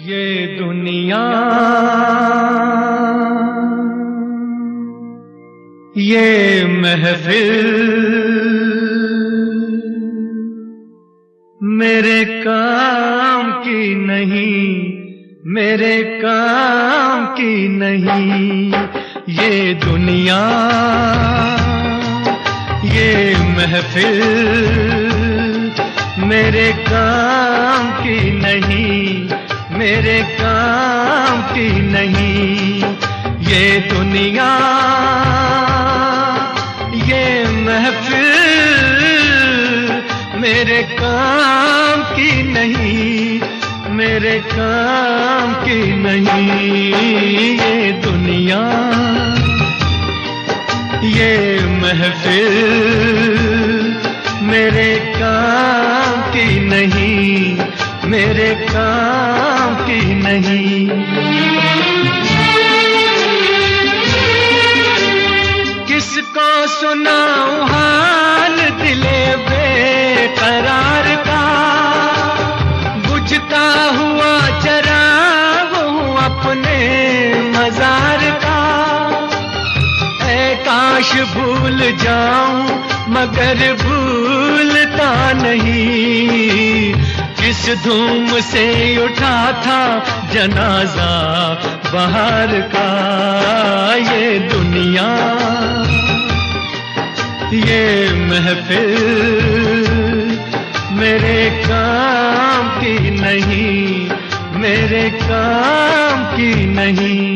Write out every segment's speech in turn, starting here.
ये दुनिया, ये महफिल मेरे काम की नहीं, मेरे काम की नहीं। ये दुनिया, ये महफिल मेरे काम की नहीं, मेरे काम की नहीं। ये दुनिया, ये महफिल मेरे काम की नहीं, मेरे काम की नहीं। ये दुनिया, ये महफिल मेरे काम की नहीं, मेरे काम की नहीं। किसको सुनाऊं हाल दिले बेकरार का, बुझता हुआ चराग हूँ अपने मजार का। ऐ काश भूल जाऊं मगर भूलता नहीं, किस धूम से उठा था जनाजा बहार का। ये दुनिया, ये महफिल मेरे काम की नहीं, मेरे काम की नहीं।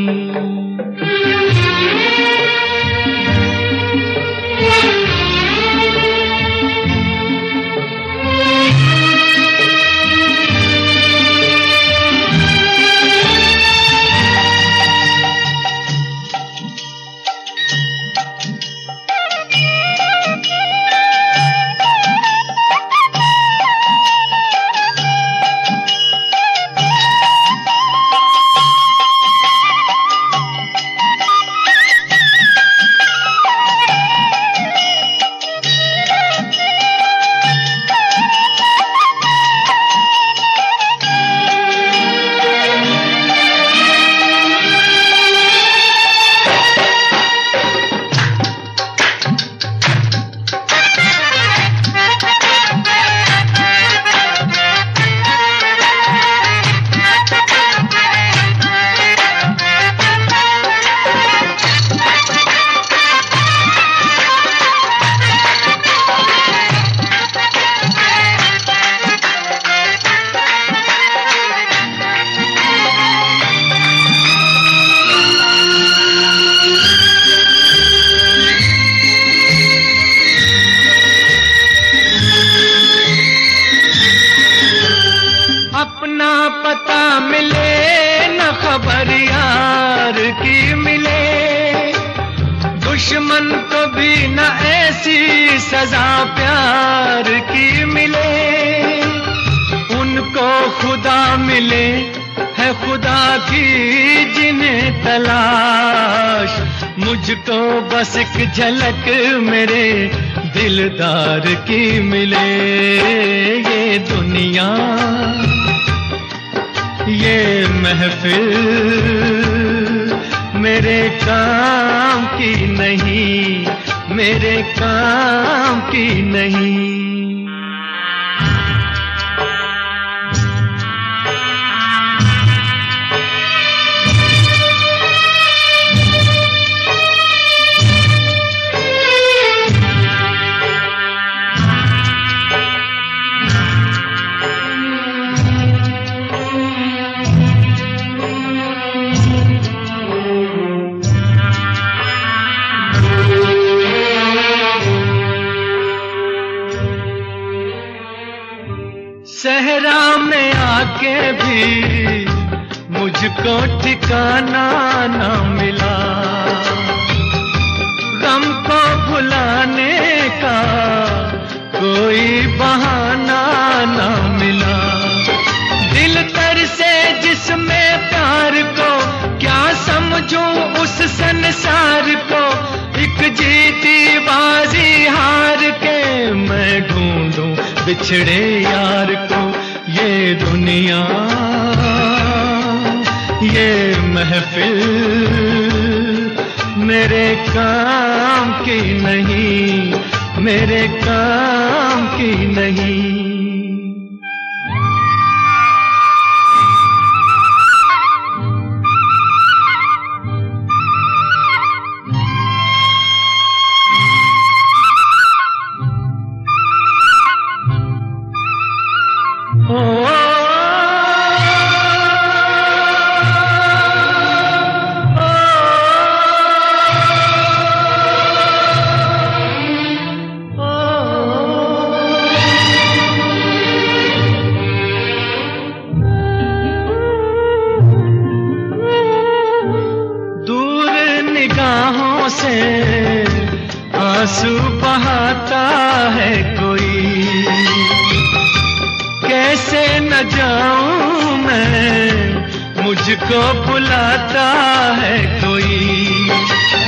अपना पता मिले न खबर यार की मिले, दुश्मन को भी न ऐसी सजा प्यार की मिले। उनको खुदा मिले है खुदा की जिन्हें तलाश, मुझको बस एक झलक मेरे दिलदार की मिले। ये दुनिया, ये महफिल मेरे काम की नहीं, मेरे काम की नहीं। सहरा में आके भी मुझको ठिकाना ना मिला, गम को भुलाने का कोई बहाना ना मिला। दिल तर से जिसमें प्यार को क्या समझूं उस संसार को, एक जीती बाजी हार के मैं ढूंढूं बिछड़े यार को। ये दुनिया ये महफिल मेरे काम की नहीं, मेरे काम की नहीं। से आंसू बहाता है कोई, कैसे न जाऊं मैं, मुझको बुलाता है कोई।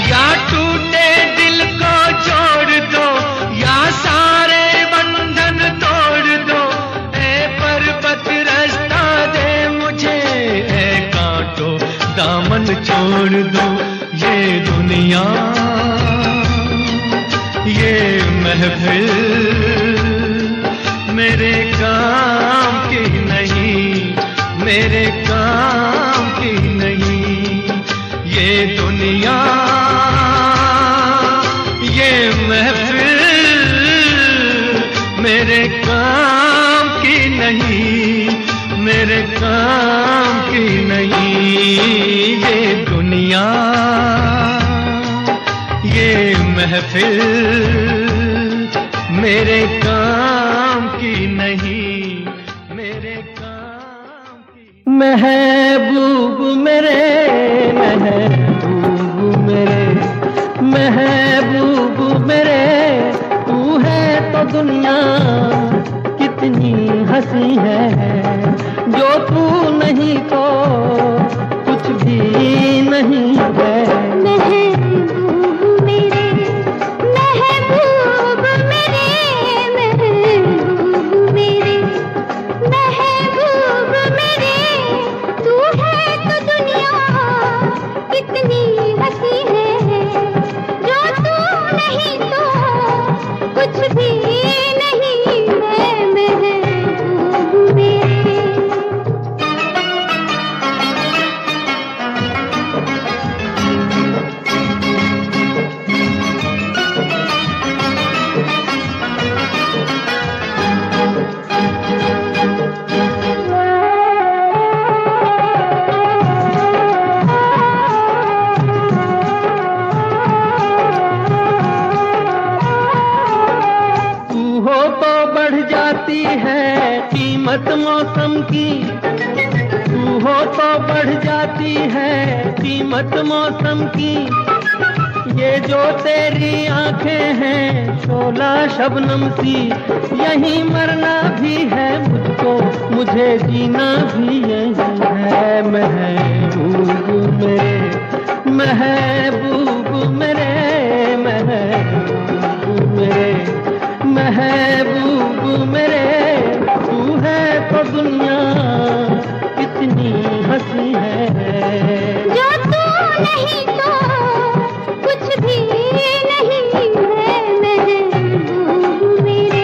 या टूटे दिल को जोड़ दो, या सारे बंधन तोड़ दो। ए पर्वत रास्ता दे मुझे, ए कांटो दामन छोड़ दो। ये दुनिया ये महफिल मेरे काम की नहीं, मेरे काम की नहीं। ये दुनिया ये महफिल मेरे काम की नहीं, मेरे काम की नहीं। ये दुनिया ये महफिल मेरे काम की नहीं, मेरे काम की। महबूब मेरे, महबूब मेरे, महबूब मेरे, तू है तो दुनिया कितनी हंसी है। जो तू नहीं तो कुछ भी नहीं है। है कीमत मौसम की, तू हो तो बढ़ जाती है कीमत मौसम की। ये जो तेरी आंखें हैं शोला शबनम सी, यहीं मरना भी है मुझको, मुझे जीना भी यही है। महबूब मेरे, महबूब मेरे, महबूब मेरे, महबूब मेरे, तू है तो दुनिया कितनी हंसी है। जो तू नहीं तो कुछ भी नहीं है। महबूब मेरे,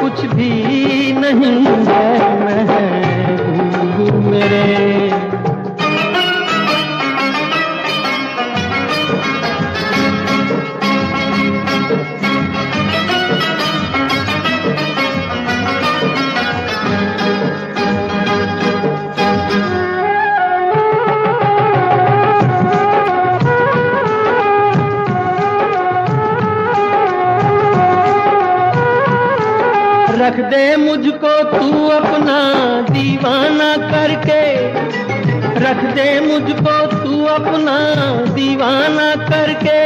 कुछ भी नहीं है महबूब मेरे। रख दे मुझको तू अपना दीवाना करके, रख दे मुझको तू अपना दीवाना करके।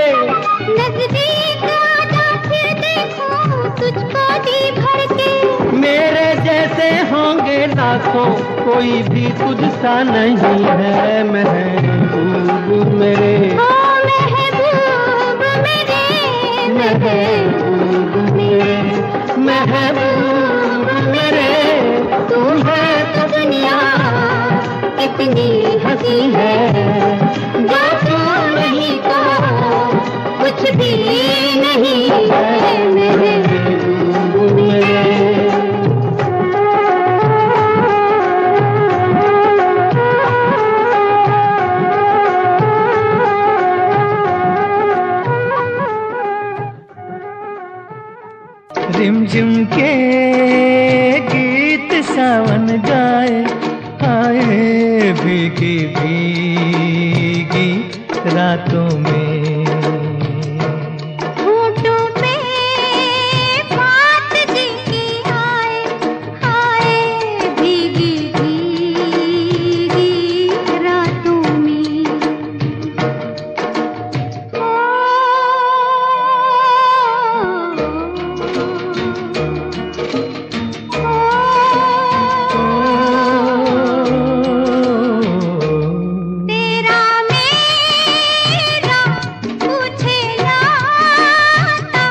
नजदीक आजा फिर देखूं तुझको जी भर के। मेरे जैसे होंगे लाखों कोई भी तुझसा नहीं है महबूब मेरे। ओ महबूब मेरे, महबूब मेरे, महबूब मेरे। तू है तो दुनिया कितनी हंसी है, जो तू नहीं तो कुछ भी नहीं है महबूब मेरे। रिमझिम के गीत सावन गाए, आए भीगी भीगी रातों में। होठों पे बात जी की आए, आए भीगी भीगी रातों में। तेरा मेरा पूछे लाता,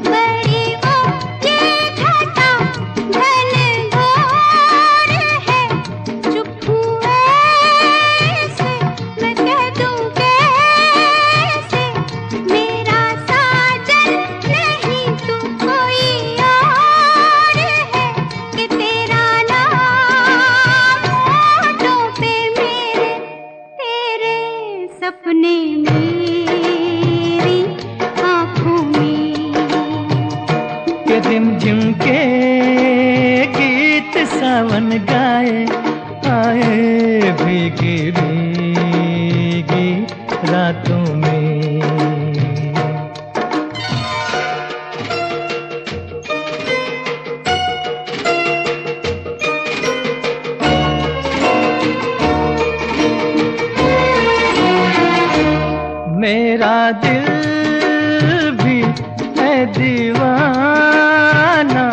बड़ी वो ये घटा घनघोर है। चुप हुए से मैं कह दूं कैसे, मेरा साजन नहीं तू कोई और है, कि तेरा नाम होठों पे मेरे, तेरे सपने मेरी आँखों में। के रिमझिम के गीत सावन गाए, आए भीगी भीगी रातों में। मेरा दिल भी है दीवाना,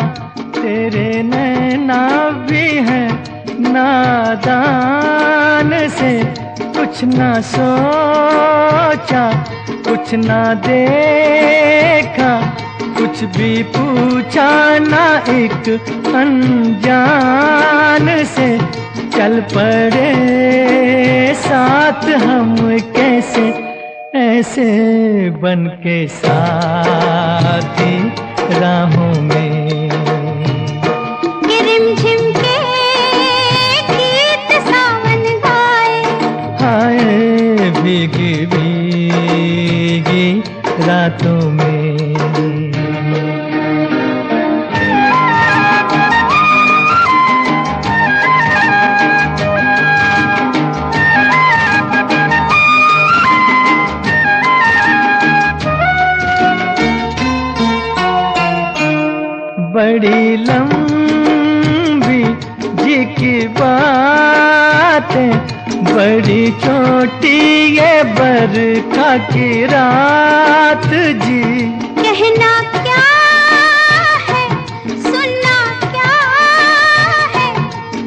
तेरे नैना भी है नादान से। कुछ ना सोचा कुछ ना देखा, कुछ भी पूछा ना एक अनजान से। चल पड़े साथ हम कैसे, ऐसे बन के साथी राहों में। ये रिमझिम के गीत सावन गाए, आए भीगी भीगी रातों में। बड़ी लंबी जी की बातें, बड़ी छोटी ये बरखा की रात जी। कहना क्या है सुनना क्या है,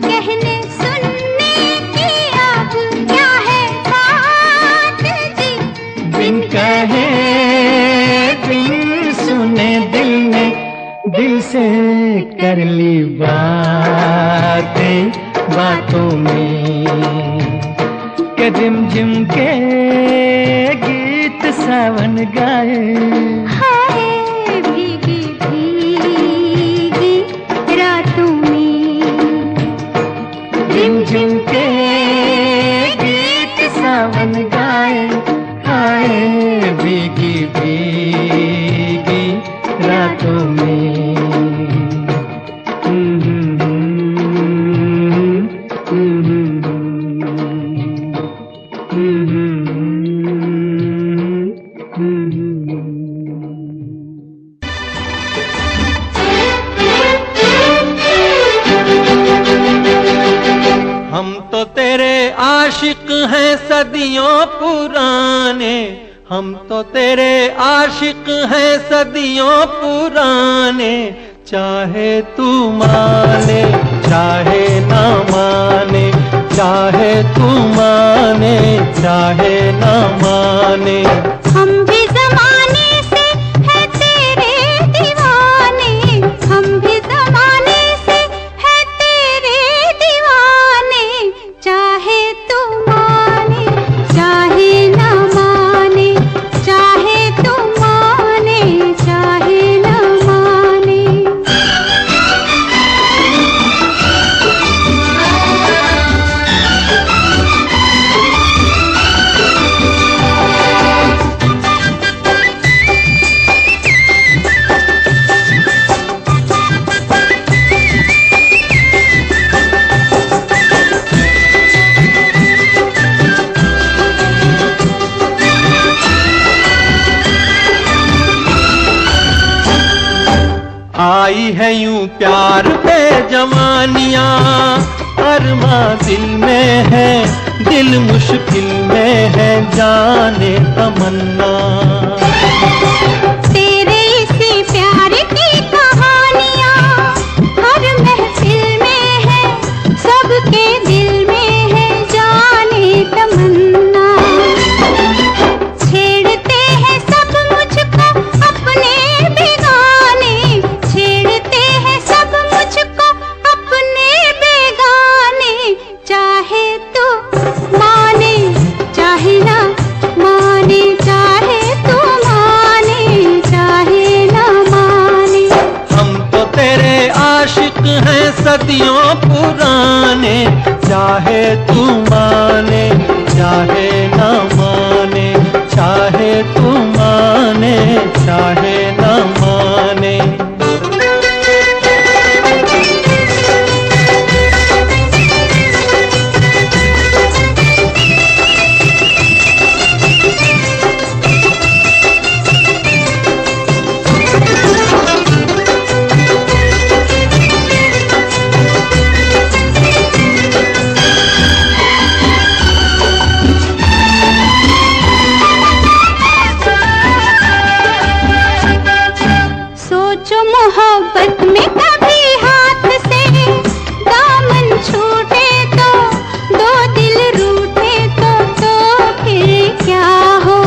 कहने सुनने की अब क्या है बात जी। बिन कहे बिन सुने दिल ने दिल से कर ली बातें बातों में। के रिमझिम के गीत सावन गाए, हाय भीगी भीगी बातों में। हम तो तेरे आशिक हैं सदियों पुराने, हम तो तेरे आशिक हैं सदियों पुराने, चाहे तू माने चाहे ना माने, चाहे तू माने चाहे ना माने। हम भी ज़माने से है तेरे दीवाने, हम भी ज़माने से है तेरे दीवाने, चाहे तू माने चाहे ना माने, चाहे तू माने चाहे ना माने। आई है यूं प्यार पे जवानियां, अरमा दिल में है, दिल मुश्किल में है, जाने तमन्ना। तेरे इसी प्यार की कहानियां हर महफिल में है, सबके दिल में है, जाने तमन्ना। छेड़ते हैं सब मुझको अपने बेगाने, छेड़ते हैं सब मुझको अपने बेगाने, चाहे तू माने चाहे ना माने, चाहे तू माने चाहे ना माने। हम तो तेरे आशिक हैं सदियों पुराने, चाहे तू माने चाहे ना माने, चाहे तू माने चाहे ना माने। सोचो मोहब्बत में कभी हाथ से दामन छूटे तो, दो दिल रूठे तो फिर क्या हो।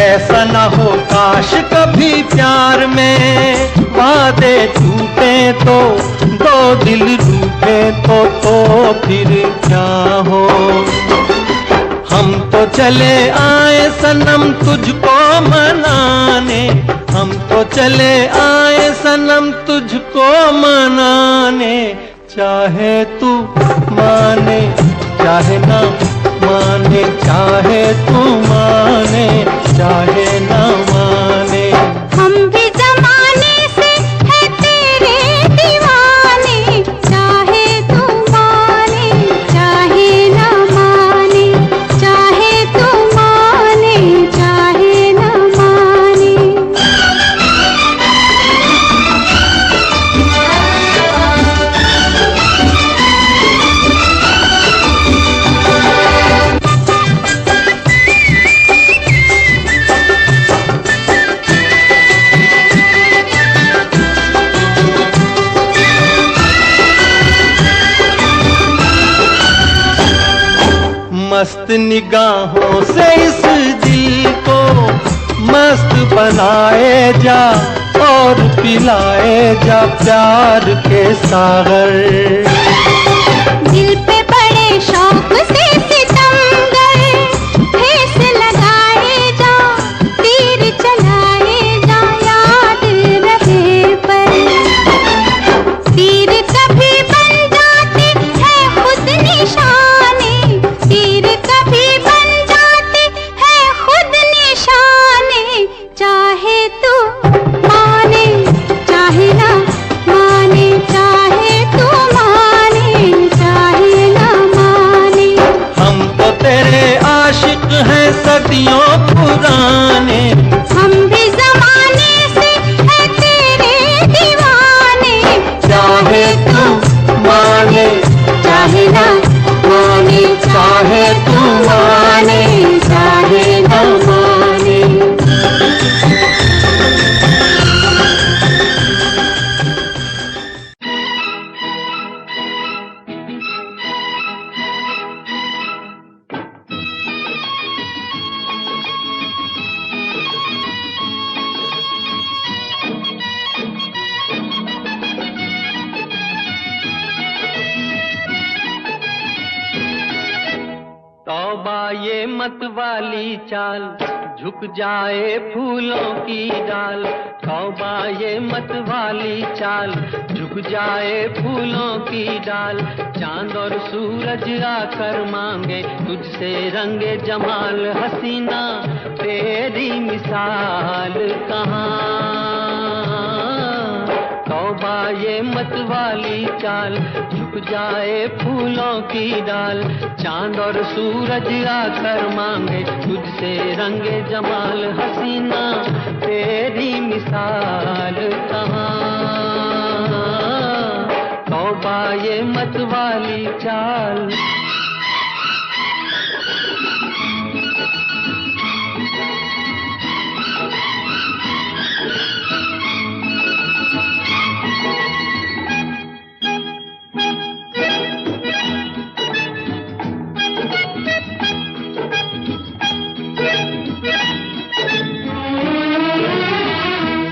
ऐसा न हो काश कभी प्यार में वादे टूटे तो, दो दिल रूठे तो फिर क्या हो। हम तो चले आए सनम तुझको मनाने, हम तो चले आए सनम तुझको मनाने, चाहे तू माने चाहे ना माने, चाहे तू माने चाहे ना माने। हम भी ज़माने से है तेरे दीवाने, चाहे तू माने चाहे ना माने, चाहे तू माने चाहे ना माने। मस्त निगाहों से इस दिल को मस्त बनाए जा, और पिलाए जा प्यार के सागर। दिल पे बड़े शौक से सितमगर ठेस लगाए जा, तीर चलाए जा, याद रहे पर। तीर कभी बन जाते हैं खुद निशाने, तीर कभी बन जाते हैं खुद निशाने, चाहे तू मत वाली चाल, झुक जाए फूलों की डाल। तौबा ये मत वाली चाल, झुक जाए फूलों की डाल। चांद और सूरज आकर मांगे तुझसे रंगे जमाल। हसीना तेरी मिसाल कहाँ। तौबा ये मत वाली चाल, झुक जाए फूलों की डाल। चांद और सूरज आकर मांगे तुझसे रंगे जमाल। हसीना तेरी मिसाल कहाँ। तौबा ये मत वाली चाल।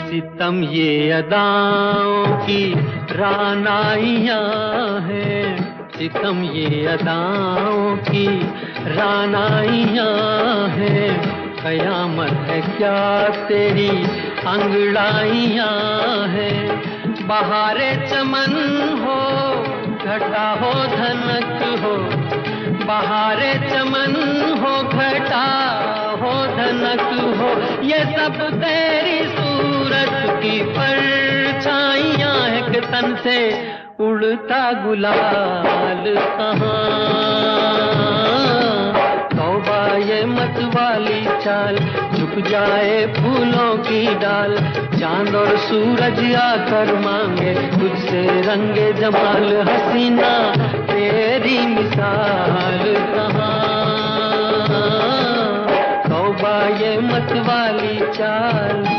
सितम ये अदाओं की रानाइयाँ हैं, सितम ये अदाओं की रानाइयाँ हैं। कयामत है क्या तेरी अंगड़ाइयाँ हैं। बहारे चमन हो, घटा हो धनक हो। बहारे चमन हो, घटा हो धनक हो। ये सब तेरी सूरत की परछाइयाँ हैं कि तन से उड़ता गुलाल कहाँ। तौबा ये मत वाली चाल, झुक जाए फूलों की डाल। चांद और सूरज आकर मांगे तुझसे रंगे जमाल। हसीना तेरी मिसाल कहाँ। तौबा ये मत वाली चाल।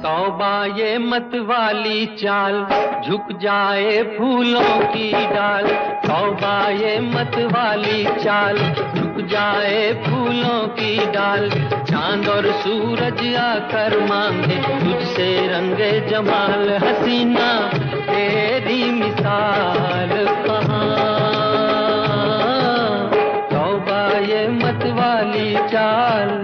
तौबा ये मत वाली चाल, झुक जाए फूलों की डाल। तौबा ये मत वाली चाल, झुक जाए फूलों की डाल। चांद और सूरज आकर मांगे तुझसे रंगे जमाल। हसीना तेरी मिसाल कहाँ। तौबा ये मत वाली चाल।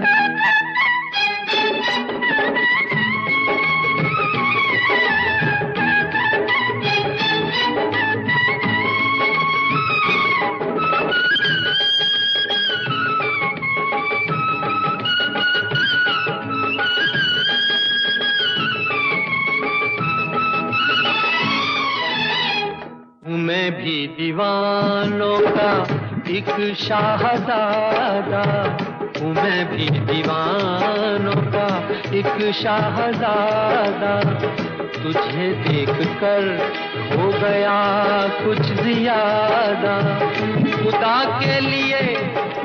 मैं भी दीवानों का एक शाहजादा हूँ। मैं भी दीवानों का एक शाहजादा। तुझे देखकर हो गया कुछ ज्यादा। खुदा के लिए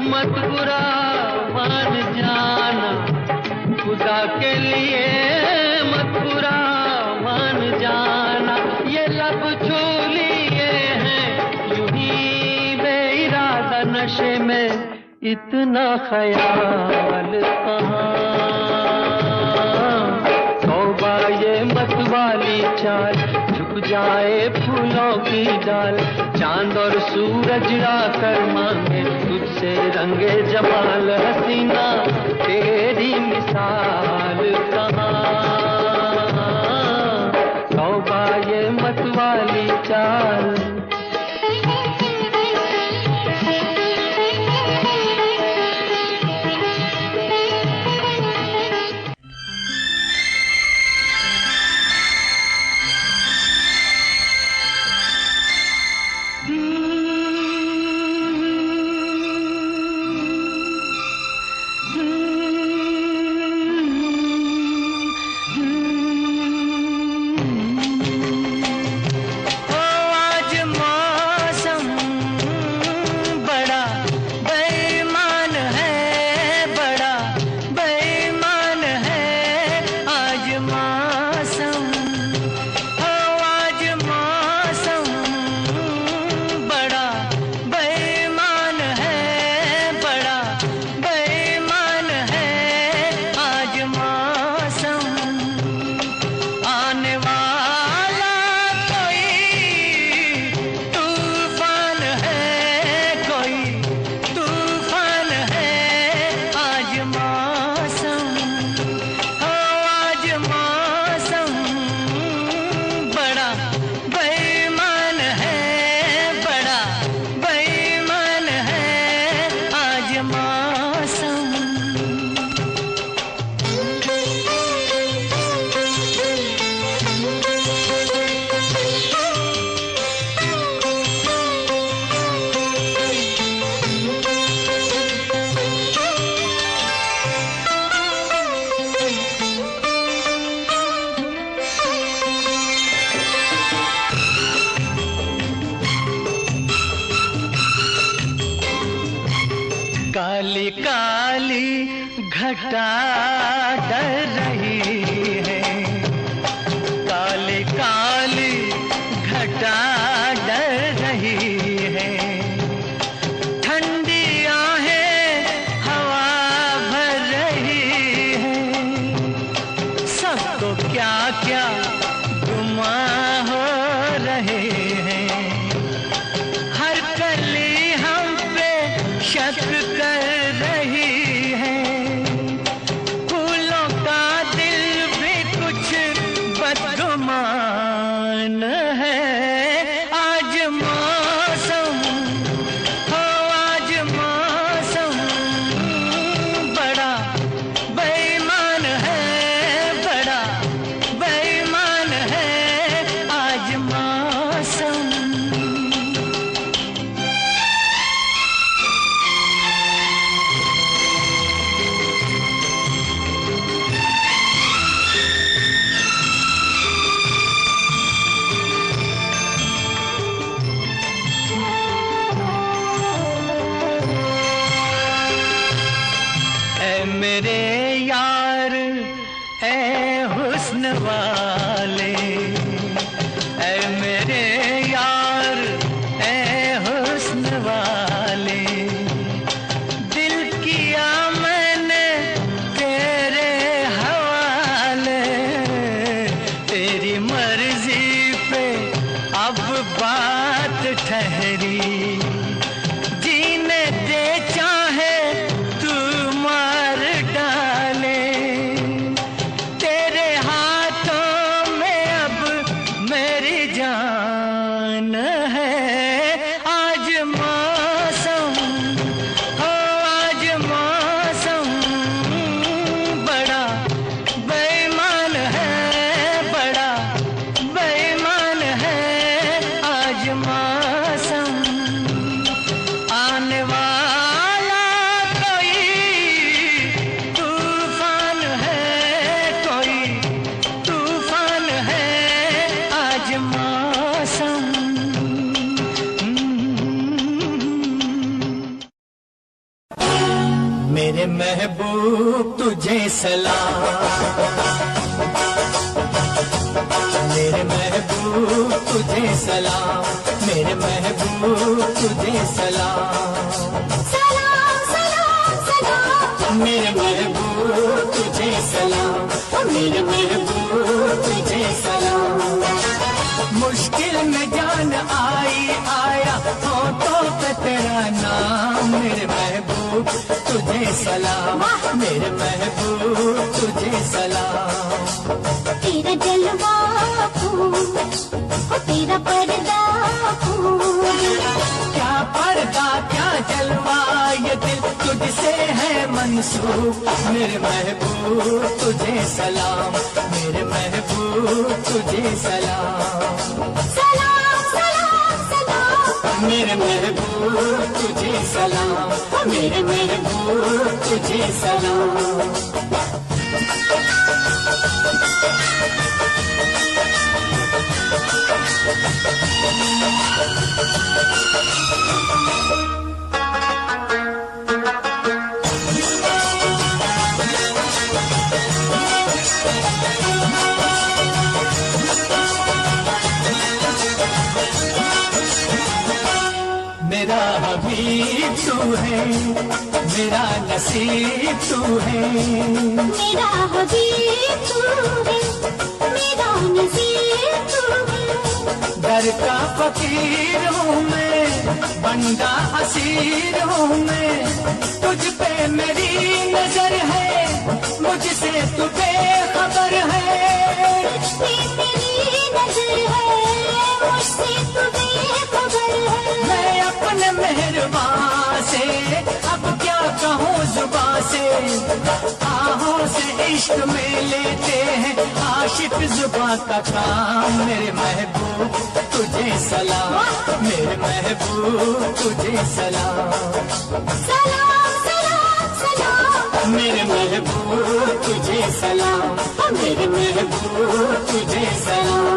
मत बुरा मान जाना। खुदा के लिए मत बुरा मान जाना। ये लब छू नशे में इतना ख्याल कहाँ। तौबा ये मत वाली चाल, झुक जाए फूलों की डाल। चांद और सूरज आकर मांगे तुझसे रंगे जमाल। हसीना तेरी मिसाल कहाँ। तौबा ये मत वाली चाल। घटा डर रही है, काले काले घटा डर रही है। ठंडी आहें हवा भर रही है, सबको क्या क्या गुमा हो रहे हैं। हर कली हम पे शक कर रही है, फूलों का दिल भी कुछ बदगुमान है। आज मौसम हो, आज मौसम बड़ा बेईमान है, बड़ा बेईमान है आज मौसम। ऐ मेरे यार ऐ हुस्न वाले, ऐ मेरे यार ऐ हुस्न वाले, दिल किया मैंने तेरे हवाले। तेरी मर्जी पे अब बात ठहरी, जीने दे चाहे तू मार डाले। तेरे हाथों में अब मेरी जान है। आज मौसम हो, आज मौसम बड़ा बेईमान है, बड़ा बेईमान है आज मौसम। आने वाला कोई तूफान है, कोई तूफान है आज मौसम। मेरे महबूब तुझे सलाम, मेरे महबूब तुझे सलाम, मेरे महबूब तुझे सलाम। सलाम सलाम सलाम, मेरे महबूब तुझे सलाम, मेरे महबूब तुझे सलाम। मुश्किल में जान आई आया होठों पे तेरा नाम। मेरे महबूब तुझे सलाम, मेरे महबूब तुझे सलाम। तेरा जलवा फूल हो, तेरा पर्दा फूल। क्या पर्दा क्या जलवा, ये दिल तुझसे है मंसूब। मेरे महबूब तुझे सलाम, मेरे महबूब तुझे सलाम। सलाम सलाम सलाम, मेरे महबूब तुझे सलाम, मेरे महबूब तुझे सलाम। मेरा हबीब तू है, मेरा नसीब तू है। मेरा हबीब तू है, मेरा नसीब तू है। दर का फकीर हूँ मैं, बंदा असीर हूँ मैं। तुझ पे मेरी नजर है, मुझसे तू बेखबर है। तुझ पे मेरी नजर है, मुझसे तू बेखबर है। मैं अपने मेहरबान से अब क्या कहूँ जुबां से। आहों से इश्क में लेते हैं आशिक जुबां का काम। मेरे महबूब तुझे सलाम, मेरे महबूब तुझे सलाम। सलाम सलाम सलाम, मेरे महबूब तुझे सलाम, मेरे महबूब तुझे सलाम।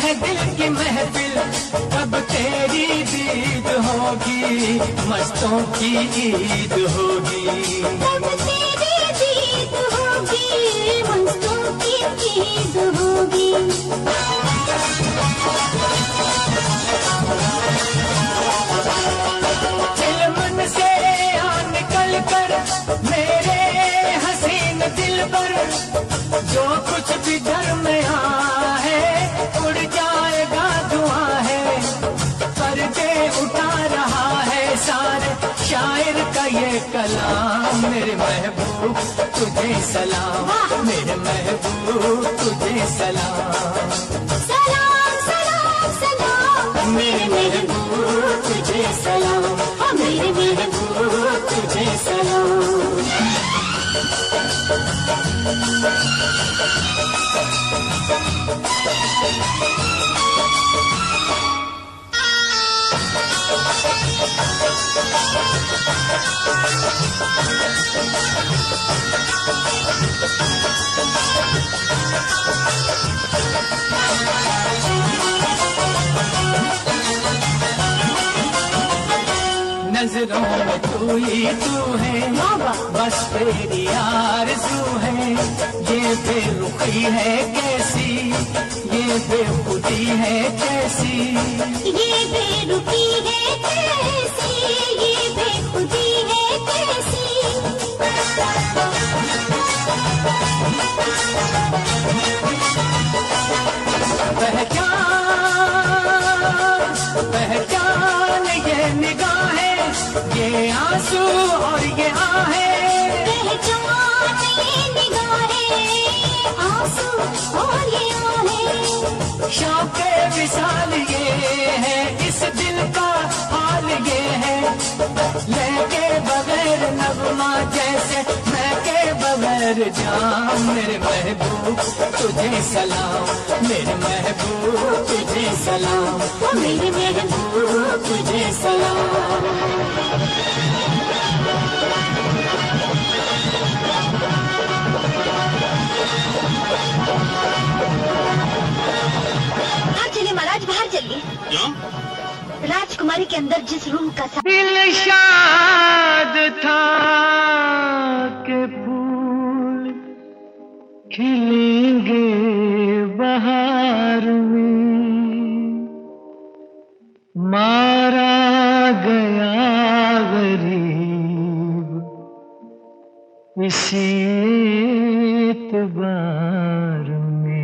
है दिल की महफिल, कब तेरी दीद होगी, मस्तों की ईद होगी। कब तेरी दीद होगी, मस्तों की ईद होगी। दिल मन से आ निकल कर मेरे हसीन दिल पर, जो कुछ भी घर में है उड़ जाएगा दुआ है। पर्दे उठा रहा है सारे शायर का ये कलाम, मेरे महबूब तुझे सलाम, मेरे महबूब तुझे सलाम। सलाम सलाम सलाम, मेरे महबूब तुझे सलाम, मेरे महबूब तुझे सलाम। नजरों में तू ही तू है, बस तेरी आरज़ू है। ये बेरुखी है कैसी, ये बेखुदी है कैसी, ये बेरुखी है कैसी, ये बेखुदी है कैसी। पहचान ये निगाहें, ये आंसू और ये आहें, पहचान ये निगाहें, आंसू और ये आहें। शौक़े विसाल ये है, इस दिल का हाल ये है। लेके बगैर नगमा जैसे मैं के बगैर जाम, मेरे महबूब तुझे सलाम, मेरे महबूब तुझे सलाम, मेरे महबूब तुझे सलाम। बाहर चलिए महाराज, बाहर चलिए। क्यों? राजकुमारी के अंदर जिस रूह का दिल शाद था के फूल खिलेंगे बहार में, मारा गया गरीब इसी एतबार में।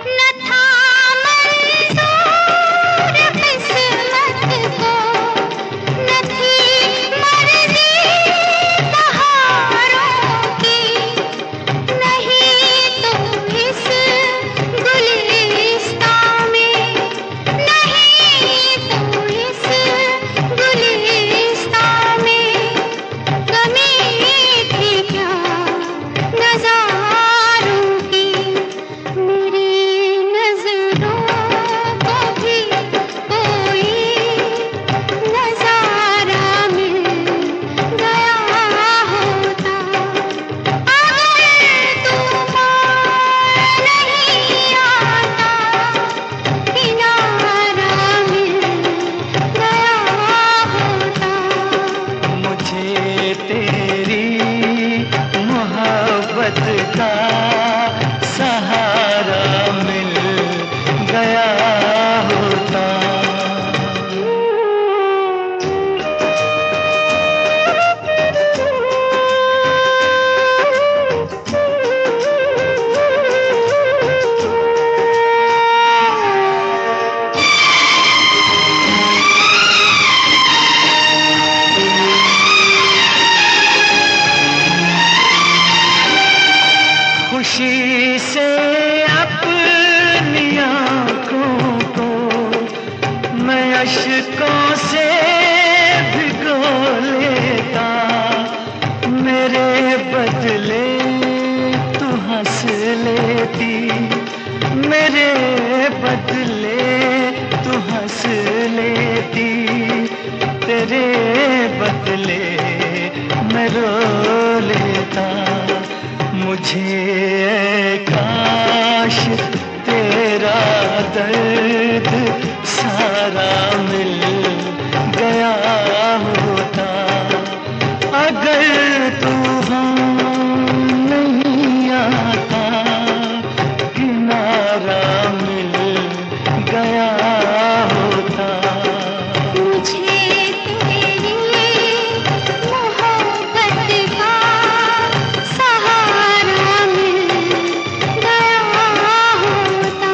न था बदले तू हंस लेती, तेरे बदले मैं रो लेता। मुझे काश तेरा दर्द सारा मिल गया होता। अगर तू नहीं आता, किनारा मिल गया होता। मुझे तेरी मोहब्बत का सहारा मिल गया होता।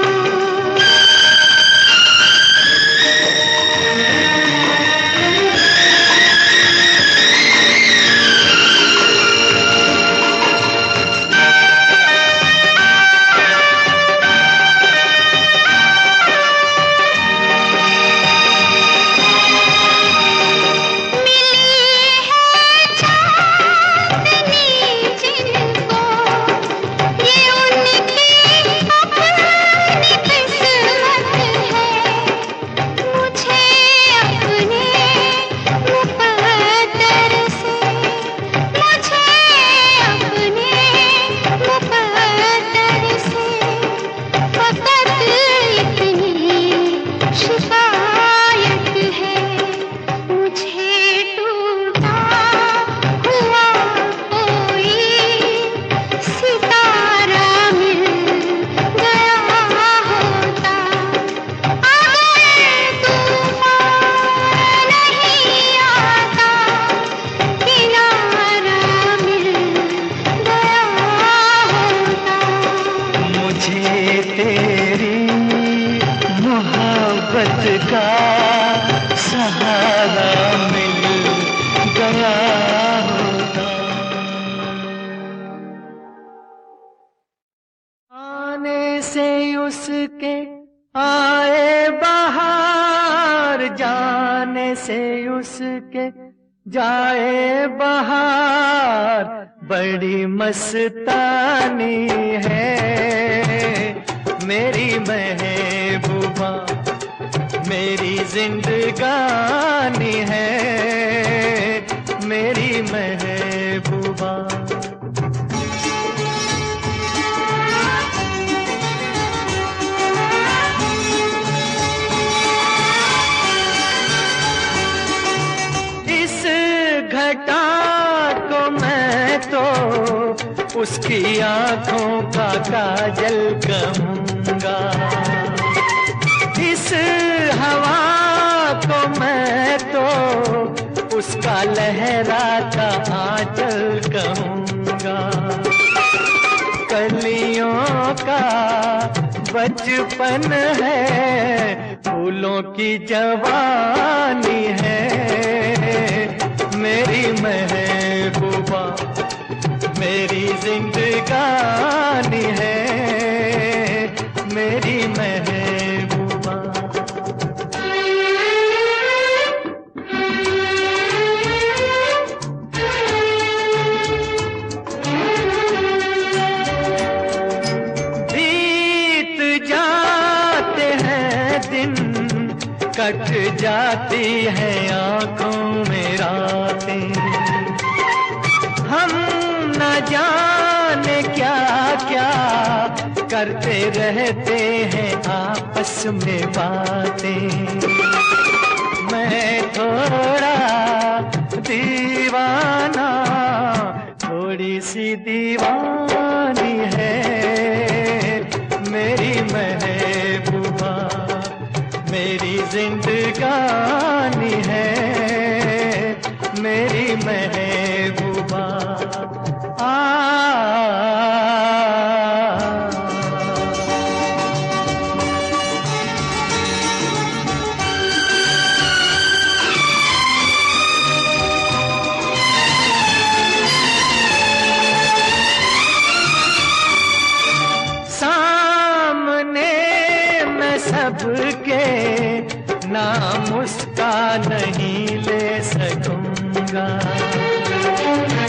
का सहारा मिल गया होता। आने से उसके आए बहार, जाने से उसके जाए बहार। बड़ी मस्तानी है मेरी महबूबा, मेरी जिंदगानी है मेरी महबूबा। इस घटा को मैं तो उसकी आंखों का काजल कहूँगा। इस हवा को मैं तो उसका लहराता आंचल कहूँगा। कलियों का बचपन है, फूलों की जवानी है मेरी महबूबा, मेरी जिंदगानी है मेरी महबूबा। बीत जाते हैं दिन, कट जाती है आंखों में रातें। हम न जाने क्या क्या करते रहते हैं आपस में बातें। मैं थोड़ा दीवाना, थोड़ी सी दीवानी है मेरी महबूबा, मेरी जिंदगानी है मेरी महबूबा। सामने मैं सबके नाम उसका नहीं ले सकूंगा।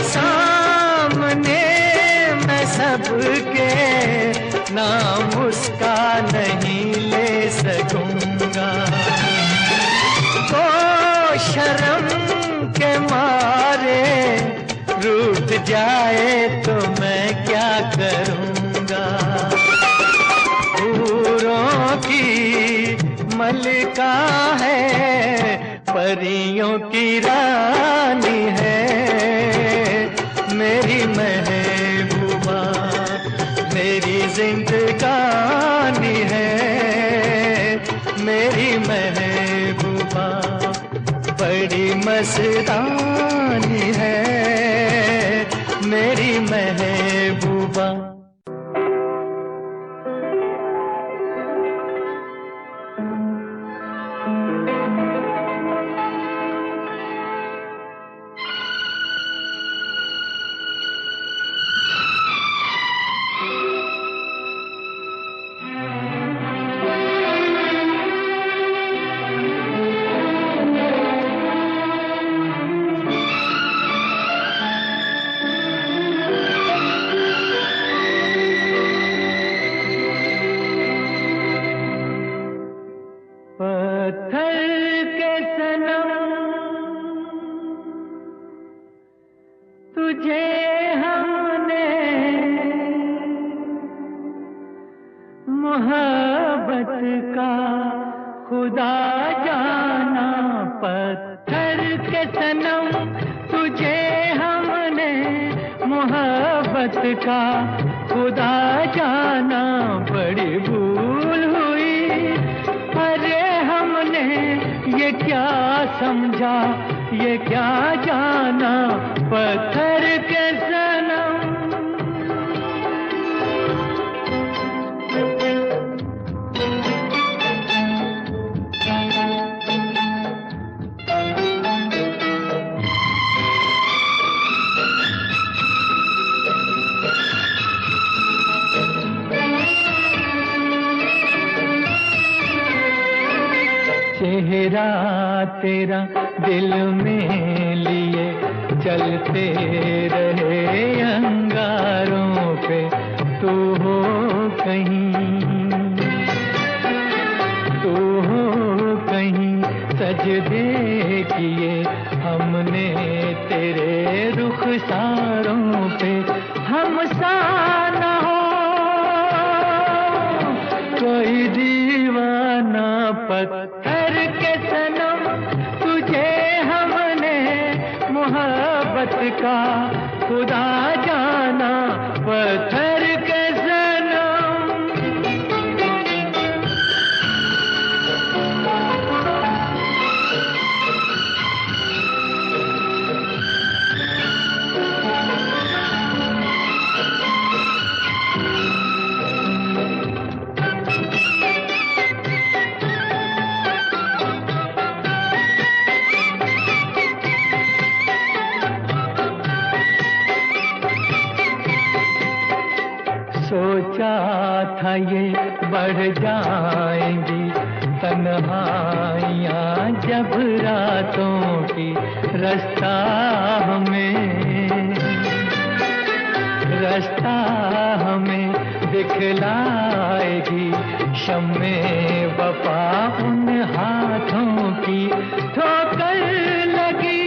सामने मैं सबके नाम उसका नहीं ले सकूंगा। तो शर्म के मारे रूठ जाए तो मैं क्या करूंगा। हूरों की मलिका है, परियों की रानी है, मेरी महबूबा मेरी जिंदगानी है, मेरी महबूबा बड़ी मस्तानी है, मेरी महबूबा। पत्थर के सनम तुझे हमने मोहब्बत का खुदा जाना। पत्थर के सनम तुझे हमने मोहब्बत का खुदा जाना। बड़ी भूल हुई, अरे हमने ये क्या समझा, ये क्या जाना। पत्थर के सनम चेहरा तेरा दिल में लिए चलते रहे अंगारों पे। तू हो कहीं, तू हो कहीं, सजदे किए हमने तेरे रुखसारों पे। हम सा न हो कोई दीवाना। पत्थर के सनम तुझे हमने मोहब्बत का खुदा जाना। पत्थर के सनम सोचा था ये बढ़ जाएंगी तन्हाइयाँ जब रातों की। रास्ता हमें दिखलाएगी शम्मे वफा उन हाथों की। ठोकर लगी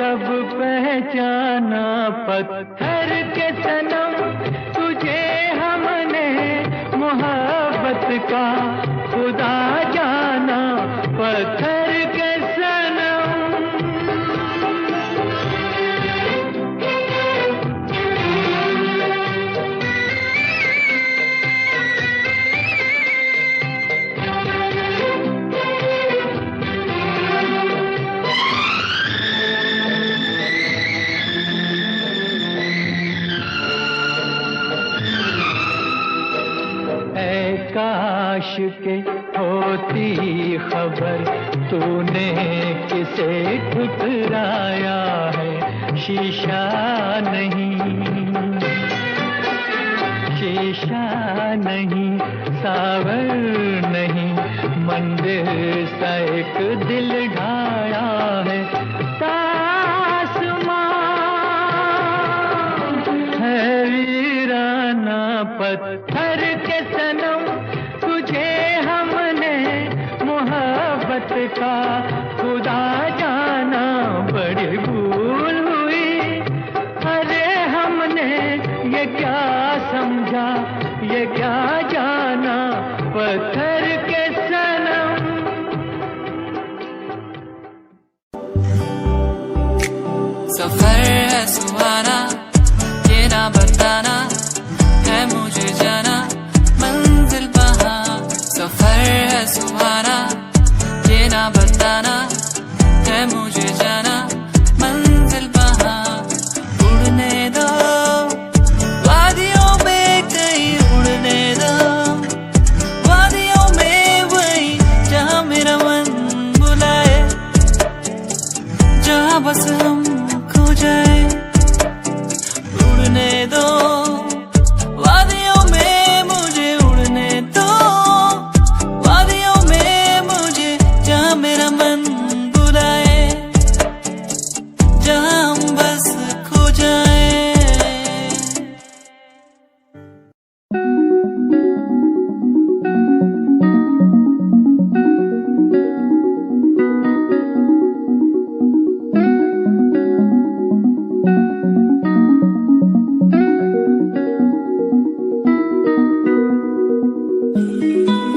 तब पहचाना। पत्थर के सनम तुझे हमने मोहब्बत का खुदा जाना। पत्थर के सनम काश के होती खबर तूने किसे ठुकराया है। शीशा नहीं सावर नहीं, मंदिर सा एक दिल ढाया है। तासमान है वीराना। पत्थर सनम, तुझे हमने मोहब्बत का खुदा जाना, बड़ी भूल हुई। अरे हमने ये क्या समझा, ये क्या जाना, पत्थर के सनम। सफर है सुहाना, ये ना बताना है मुझे जाना, मंजिल वहाँ। सफर है सुहाना, ये ना बताना है मुझे जाना, मंजिल वहाँ। उड़ने दो वादियों में कहीं, उड़ने दो वादियों में वहीं, जहाँ मेरा मन बुलाए, जहाँ बस हम खो जाए। उड़ने दो वादियों में मुझे, उड़ने दो वादियों में मुझे, जहाँ मेरा मन बुलाए, जहाँ हम बस खो जाए।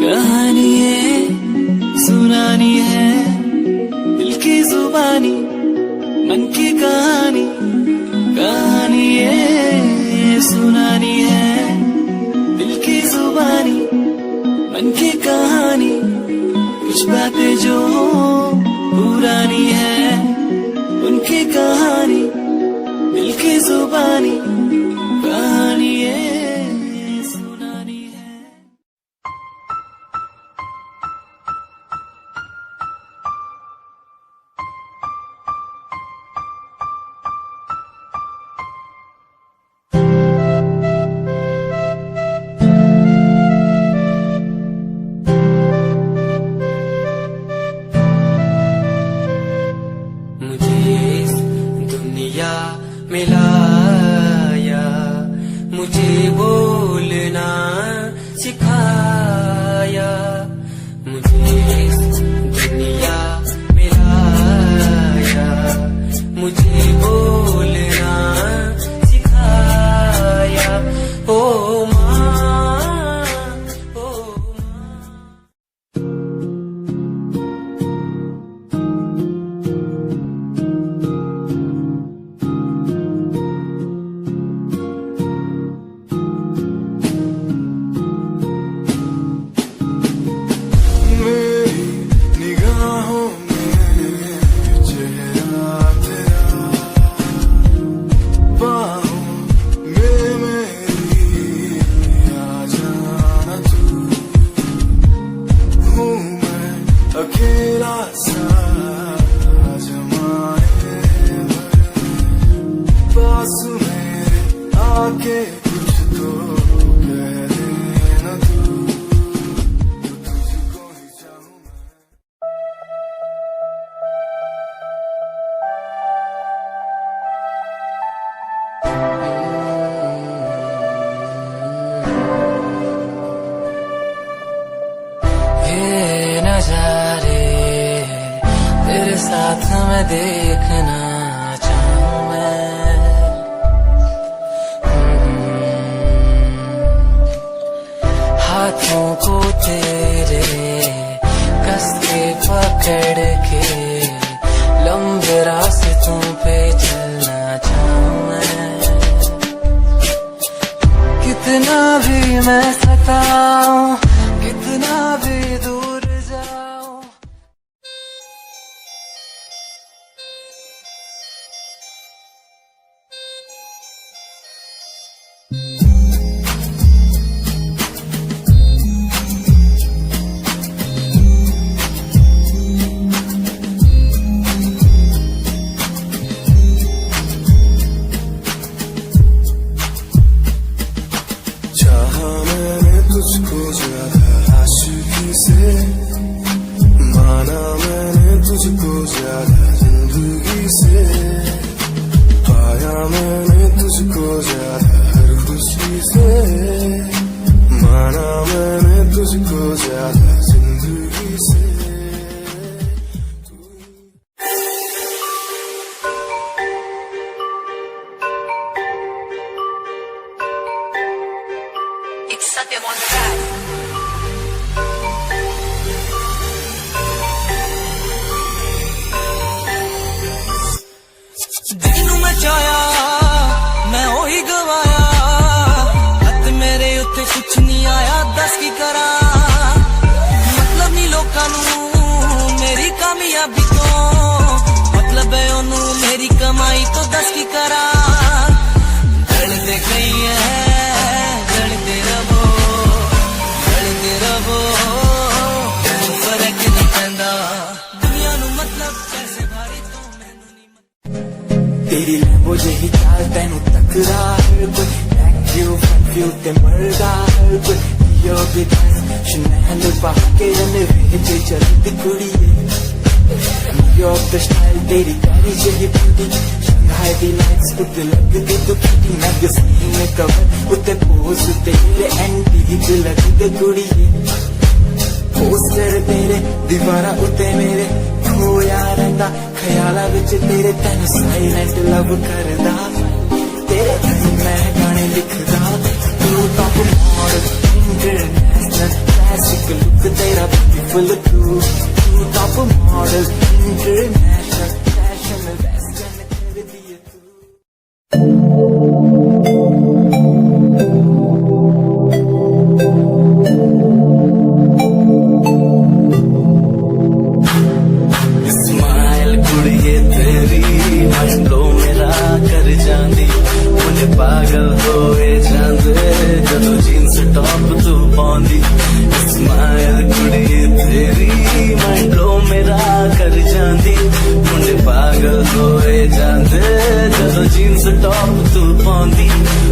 कहानी है सुनानी है, दिल की जुबानी, मन की कहानी। कहानी है सुनानी है, दिल की जुबानी, मन की कहानी। कुछ बातें जो पुरानी है, उनकी कहानी, दिल की जुबानी। कहानी है सुनानी है। मुझे इस दुनिया में लाया, मुझे बोलना सिखाया। मुझे इस दुनिया में लाया, मुझे बोलना सिखाया। ओ माँ, ओ माँ। निगाहों में चेहरा तेरा, बाहों में मेरी आ जाना तू। हूँ मैं अकेला सा जमाने भर, पास मेरे आके कुछ तो कह देना तू। तुझको ही चाहूँ मैं। ये नजारे तेरे साथ मैं देखना चाहूँ मैं। हाथों को तेरे कस के पकड़ के लंबे रास्तों पे चलना चाहूँ मैं। कितना भी मैं सताऊं, कितना भी दूर जाऊं, चाहा मैंने तुझको ज्यादा आशिकी से, माना मैंने तुझको ज्यादा जिंदगी से। पाया मैंने तुझको ज्यादा हर खुशी से, माना कमाई तो 10 की करा, जलते गई है जलते रहो, फर्क नहीं पैंदा दुनिया नू मतलब कैसे भारी तो मैनू नहीं। तेरी लैम्बो जही चाल तैनू तकदा हर कोई, फ्यू ते मरदा हर कोई, यो भी शनैल पाके रनवे च चलदी कुड़िए, न्यूयॉर्क दा स्टाइल तेरी कैरी जही ब्यूटी, शंघाई दी लाइट्स उत्ते लगदी तो किटी, मैगज़ीन में कवर उत्ते पोज तेरे एंटीक लगदे कुड़िए, पोस्टर तेरे दीवारा उत्ते मेरे खोया रहिंदा, ख्याला विच तेरे तैनू साइलेंट लव करदा, तेरे ताईं मैं गाने लिखदा, तू top model international classic look तेरा ब्यूटीफुल तू top model international fashion western कर दिए तू। स्माइल कुड़िए तेरी माइंडो मेरा कर जांदी, मुझे पागल होए जांदे जदों जीन्स टॉप तू पाउंदी। स्माइल कुड़िए तेरी माइंडो मेरा कर जांदी, मुझे पागल होए जांदे जदों जीन्स टॉप तू पाउंदी।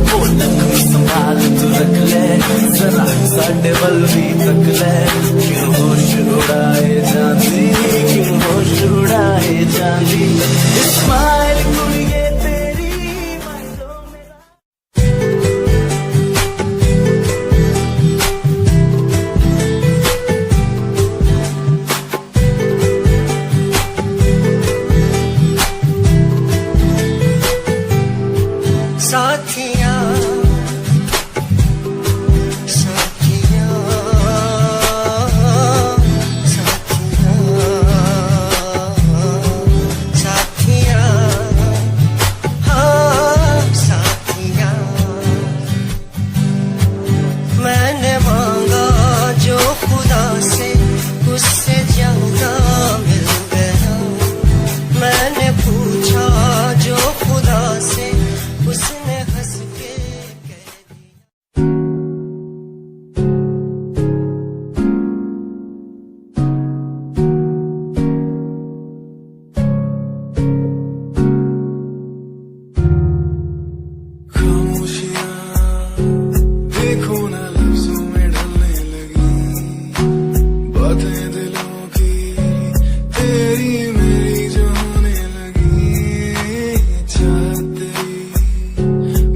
वो लक्ष्मी संभाल तू रख ले जरा साडे वल भी तक ले, क्यों होश उड़ाए जांदी, क्यों होश उड़ाए जांदी। स्माइल कुड़िए तेरी माइंडो मेरा। साथिया साथिया साथिया साथिया हाँ साथिया, मैंने मांगा जो खुदा से उससे ज्यादा मिल गया, मैंने पूछा जो खुदा से उसने हंस के कह दिया। खामोशियाँ देखो ना लफ्जों में ढलने लगी, बातें दिलों की तेरी मेरी जो होने लगी, चाहत तेरी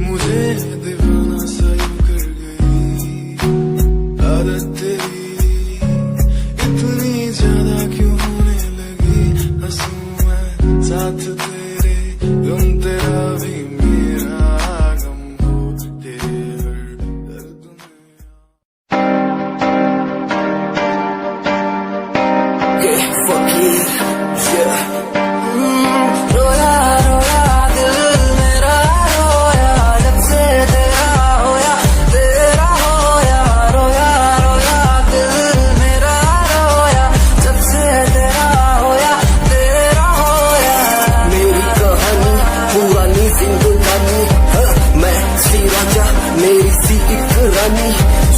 मुझे दीवाना सा यूं कर गई, आदत तेरी इतनी ज्यादा क्यों होने लगी, हंसूं मैं साथ तेरे गम तेरा भी मेरा गम हो, तेरे हर दर्द में रोया रोया दिल मेरा रोया, जब से तेरा होया रोया रोया दिल मेरा रोया, जब से तेरा होया। मेरी कहानी पुरानी जिंदगानी, मैं सी राजा मेरी सी एक रानी,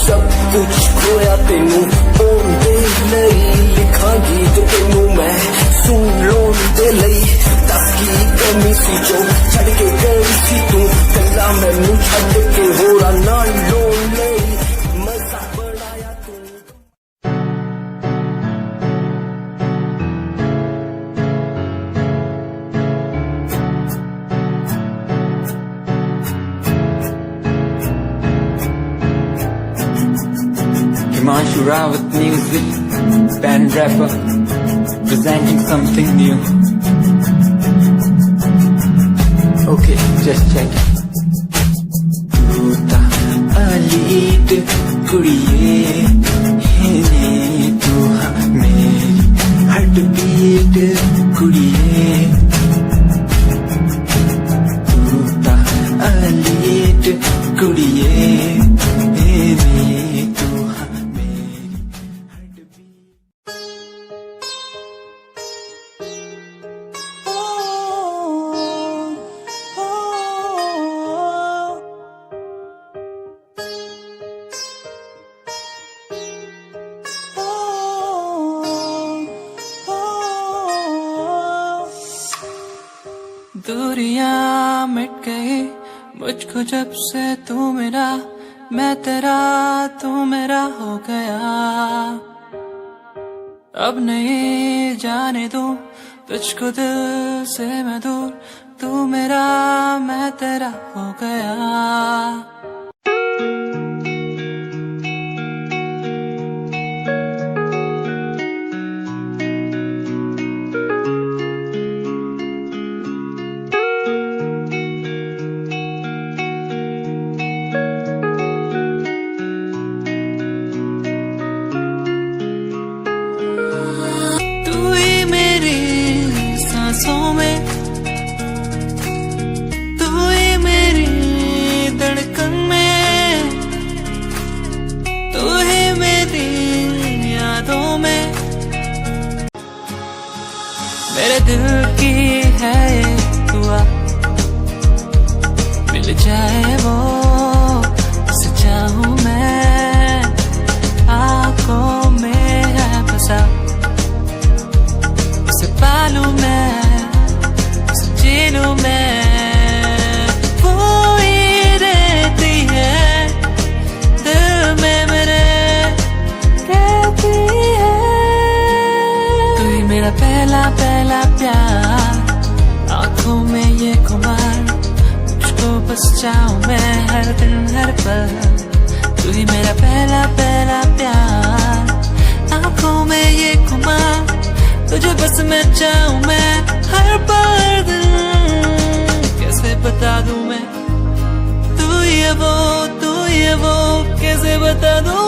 सब कुछ खोया तेनू ओन दे लई, लिखा गीत तेनू मैं सुन लोन दे लई, दस की कमी सी जो छड़ के गई सी तू, कला मैनू छड़ के होरा नाल लोन लई, मजा बनाया तू। Himanshu Rawat music, band rapper, presenting something new. Okay, just check. तू ता अलीट कुड़िए है तू, हाँ मेरी हार्ट बीट कुड़िए, तू ता अलीट कुड़िए तू, हाँ मेरी हार्ट बीट। दूरियां मिट गई मुझको जब से तू मेरा, मैं तेरा तू मेरा हो गया। अब नहीं जाने दूं तुझको दिल से मैं दूर, तू मेरा मैं तेरा हो गया। सांसों में तू ही मेरी धड़कन में, तू ही मेरी यादों में। मेरे दिल की है ये दुआ, मिल जाए वो उसे चाहूं मैं, आंखों में है बसा उसे पालूं मैं, जीनू मैं। वो ही रहती है दिल में मेरे, कहती है तू ही मेरा पहला पहला प्यार, आंखों में ये खुमार, तुझको बस चाहूं मैं हर दिन हर पल। तू ही मेरा पहला पहला प्यार, आंखों में ये खुमार, तुझे बस मैं चाहूं मैं हर पल दिन। कैसे बता दूं मैं तू ही है वो, तू ही है वो, कैसे बता दूं